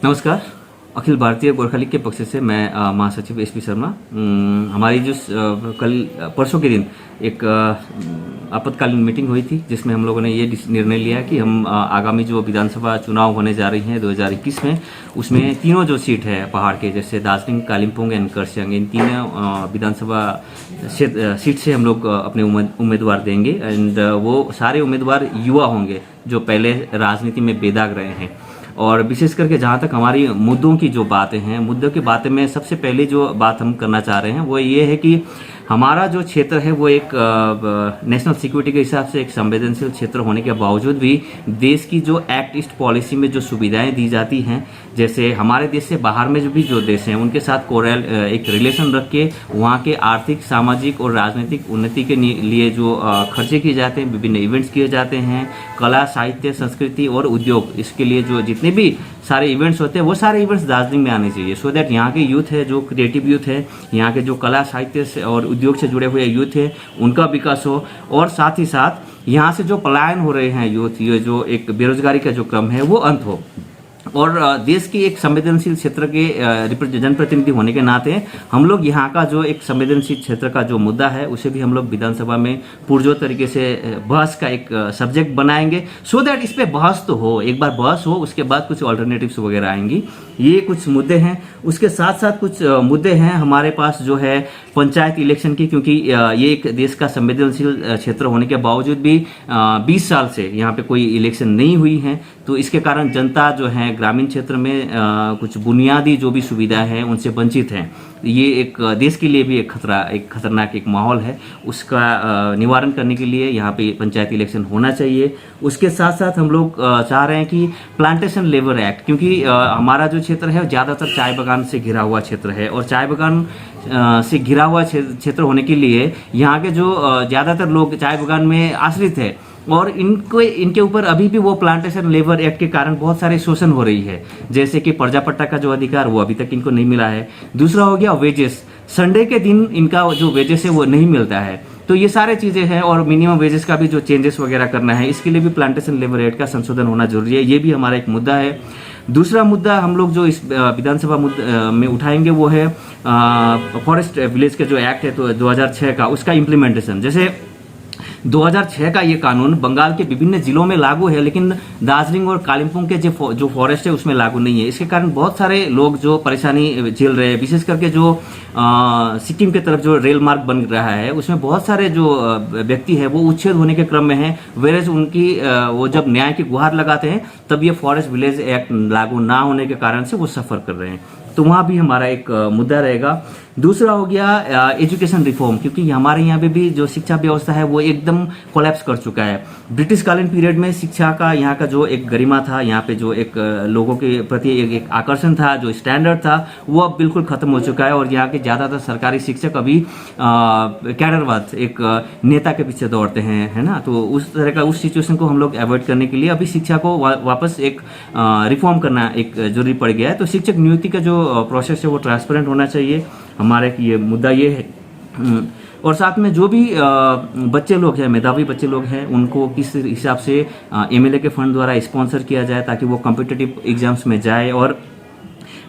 नमस्कार। अखिल भारतीय गोरखा लीग के पक्ष से मैं महासचिव एसपी शर्मा। हमारी जो कल परसों के दिन एक आपातकालीन मीटिंग हुई थी, जिसमें हम लोगों ने ये निर्णय लिया कि हम आगामी जो विधानसभा चुनाव होने जा रही हैं 2021 में, उसमें तीनों जो सीट है पहाड़ के, जैसे दार्जिलिंग, कालिम्पोंग एंड कर्सियंग, इन तीनों विधानसभा सीट से हम लोग अपने उम्मीदवार देंगे। एंड वो सारे उम्मीदवार युवा होंगे जो पहले राजनीति में बेदाग रहे हैं। और विशेष करके जहाँ तक हमारी मुद्दों की जो बातें हैं, मुद्दों की बातें में सबसे पहले जो बात हम करना चाह रहे हैं वो ये है कि हमारा जो क्षेत्र है वो एक नेशनल सिक्योरिटी के हिसाब से एक संवेदनशील क्षेत्र होने के बावजूद भी देश की जो एक्ट ईस्ट पॉलिसी में जो सुविधाएं दी जाती हैं, जैसे हमारे देश से बाहर में जो भी जो देश हैं उनके साथ कोरेल एक रिलेशन रख के वहाँ के आर्थिक, सामाजिक और राजनीतिक उन्नति के लिए जो खर्चे किए जाते हैं, विभिन्न इवेंट्स किए जाते हैं, कला, साहित्य, संस्कृति और उद्योग, इसके लिए जो जितने भी सारे इवेंट्स होते हैं वो सारे इवेंट्स दार्जिलिंग में आने चाहिए, सो दैट यहाँ के यूथ है, जो क्रिएटिव यूथ है, यहाँ के जो कला, साहित्य से और उद्योग से जुड़े हुए यूथ है, उनका विकास हो। और साथ ही साथ यहाँ से जो पलायन हो रहे हैं यूथ, ये जो एक बेरोजगारी का जो क्रम है वो अंत हो। और देश की एक संवेदनशील क्षेत्र के जनप्रतिनिधि होने के नाते हम लोग यहाँ का जो एक संवेदनशील क्षेत्र का जो मुद्दा है उसे भी हम लोग विधानसभा में पुरजोर तरीके से बहस का एक सब्जेक्ट बनाएंगे, सो दैट इस पे बहस तो हो, एक बार बहस हो, उसके बाद कुछ ऑल्टरनेटिव्स वगैरह आएंगी। ये कुछ मुद्दे हैं। उसके साथ साथ कुछ मुद्दे हैं हमारे पास जो है पंचायत इलेक्शन की, क्योंकि ये एक देश का संवेदनशील क्षेत्र होने के बावजूद भी 20 साल से यहाँ पे कोई इलेक्शन नहीं हुई है, तो इसके कारण जनता जो है ग्रामीण क्षेत्र में कुछ बुनियादी जो भी सुविधा है उनसे वंचित हैं। ये एक देश के लिए भी एक खतरनाक एक माहौल है, उसका निवारण करने के लिए यहाँ पे पंचायत इलेक्शन होना चाहिए। उसके साथ साथ हम लोग चाह रहे हैं कि प्लांटेशन लेबर एक्ट, क्योंकि हमारा जो क्षेत्र है ज़्यादातर चाय बागान से घिरा हुआ क्षेत्र है, और चाय बागान से घिरा हुआ क्षेत्र होने के लिए यहाँ के जो ज़्यादातर लोग चाय बागान में आश्रित है, और इनके ऊपर अभी भी वो प्लांटेशन लेबर एक्ट के कारण बहुत सारे शोषण हो रही है, जैसे कि प्रजापट्टा का जो अधिकार वो अभी तक इनको नहीं मिला है। दूसरा हो गया वेजेस, संडे के दिन इनका जो वेजेस है वो नहीं मिलता है। तो ये सारे चीज़ें हैं, और मिनिमम वेजेस का भी जो चेंजेस वगैरह करना है, इसके लिए भी प्लांटेशन लेबर एक्ट का संशोधन होना जरूरी है। ये भी हमारा एक मुद्दा है। दूसरा मुद्दा हम लोग जो इस विधानसभा में उठाएंगे वो है फॉरेस्ट विलेज के जो एक्ट है तो 2006 का, उसका इम्प्लीमेंटेशन। जैसे 2006 का ये कानून बंगाल के विभिन्न जिलों में लागू है, लेकिन दार्जिलिंग और कालिम्पोंग के जो फॉरेस्ट है उसमें लागू नहीं है। इसके कारण बहुत सारे लोग जो परेशानी झेल रहे हैं, विशेष करके जो सिक्किम की तरफ जो रेल मार्ग बन रहा है उसमें बहुत सारे जो व्यक्ति है वो उच्छेद होने के क्रम में है, वेरेज उनकी वो जब न्याय की गुहार लगाते हैं तब ये फॉरेस्ट विलेज एक्ट लागू ना होने के कारण से वो सफ़र कर रहे हैं, तो वहाँ भी हमारा एक मुद्दा रहेगा। दूसरा हो गया एजुकेशन रिफॉर्म, क्योंकि हमारे यहाँ पे भी जो शिक्षा व्यवस्था है वो एकदम कोलैप्स कर चुका है। ब्रिटिश कालीन पीरियड में शिक्षा का यहाँ का जो एक गरिमा था, यहाँ पे जो एक लोगों के प्रति एक आकर्षण था, जो स्टैंडर्ड था, वो अब बिल्कुल खत्म हो चुका है। और यहाँ के ज़्यादातर सरकारी शिक्षक अभी कैडरवाद, एक नेता के पीछे दौड़ते हैं, है ना। तो उस तरह का उस सिचुएशन को हम लोग अवॉइड करने के लिए अभी शिक्षा को वापस एक रिफॉर्म करना एक जरूरी पड़ गया है। तो शिक्षक नियुक्ति का जो प्रोसेस है वो ट्रांसपेरेंट होना चाहिए, हमारे ये मुद्दा ये है। और साथ में जो भी बच्चे लोग हैं, मेधावी बच्चे लोग हैं, उनको किस हिसाब से एमएलए के फंड द्वारा स्पॉन्सर किया जाए ताकि वो कॉम्पिटिटिव एग्जाम्स में जाए, और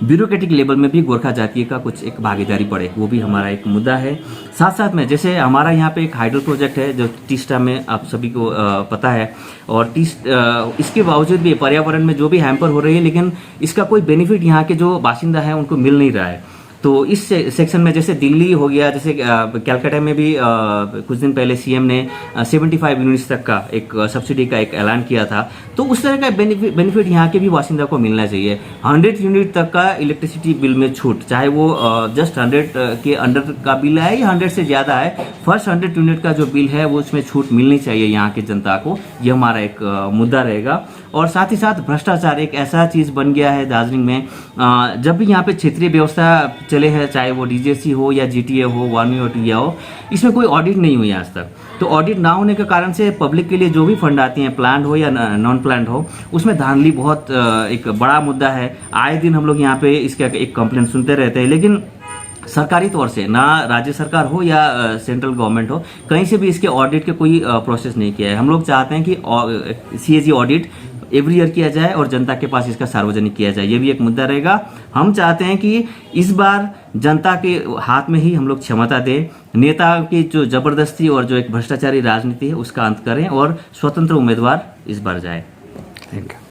ब्यूरोक्रेटिक लेवल में भी गोरखा जातीय का कुछ एक भागीदारी पड़े, वो भी हमारा एक मुद्दा है। साथ साथ में जैसे हमारा यहाँ पे एक हाइडल प्रोजेक्ट है जो टीस्टा में आप सभी को पता है, और इसके बावजूद भी पर्यावरण में जो भी हैम्पर हो रही है, लेकिन इसका कोई बेनिफिट यहाँ के जो बाशिंदा है उनको मिल नहीं रहा है। तो इस सेक्शन में जैसे दिल्ली हो गया, जैसे कलकत्ता में भी कुछ दिन पहले सीएम ने 75 यूनिट्स तक का एक सब्सिडी का एक ऐलान किया था, तो उस तरह का बेनिफिट यहाँ के भी बाशिंदा को मिलना चाहिए। 100 यूनिट तक का इलेक्ट्रिसिटी बिल में छूट, चाहे वो जस्ट 100 के अंडर का बिल है या 100 से ज़्यादा है, फर्स्ट 100 यूनिट का जो बिल है वो उसमें छूट मिलनी चाहिए यहाँ की जनता को, ये हमारा एक मुद्दा रहेगा। और साथ ही साथ भ्रष्टाचार एक ऐसा चीज़ बन गया है दार्जिलिंग में, जब भी यहाँ पे क्षेत्रीय व्यवस्था चले हैं, चाहे वो डीजेसी हो या जीटीए हो, वार्मी ऑटिया हो, इसमें कोई ऑडिट नहीं हुई आज तक। तो ऑडिट ना होने के कारण से पब्लिक के लिए जो भी फंड आती हैं, प्लान्ड हो या नॉन प्लान्ड हो, उसमें धांधली बहुत एक बड़ा मुद्दा है। आए दिन हम लोग यहाँ पे इसका एक कंप्लेंट सुनते रहते हैं, लेकिन सरकारी तौर से ना राज्य सरकार हो या सेंट्रल गवर्नमेंट हो, कहीं से भी इसके ऑडिट के कोई प्रोसेस नहीं किया है। हम लोग चाहते हैं कि सीएजी ऑडिट एवरी ईयर किया जाए और जनता के पास इसका सार्वजनिक किया जाए। ये भी एक मुद्दा रहेगा। हम चाहते हैं कि इस बार जनता के हाथ में ही हम लोग क्षमता दें, नेता की जो जबरदस्ती और जो एक भ्रष्टाचारी राजनीति है उसका अंत करें और स्वतंत्र उम्मीदवार इस बार जाए। Thank you.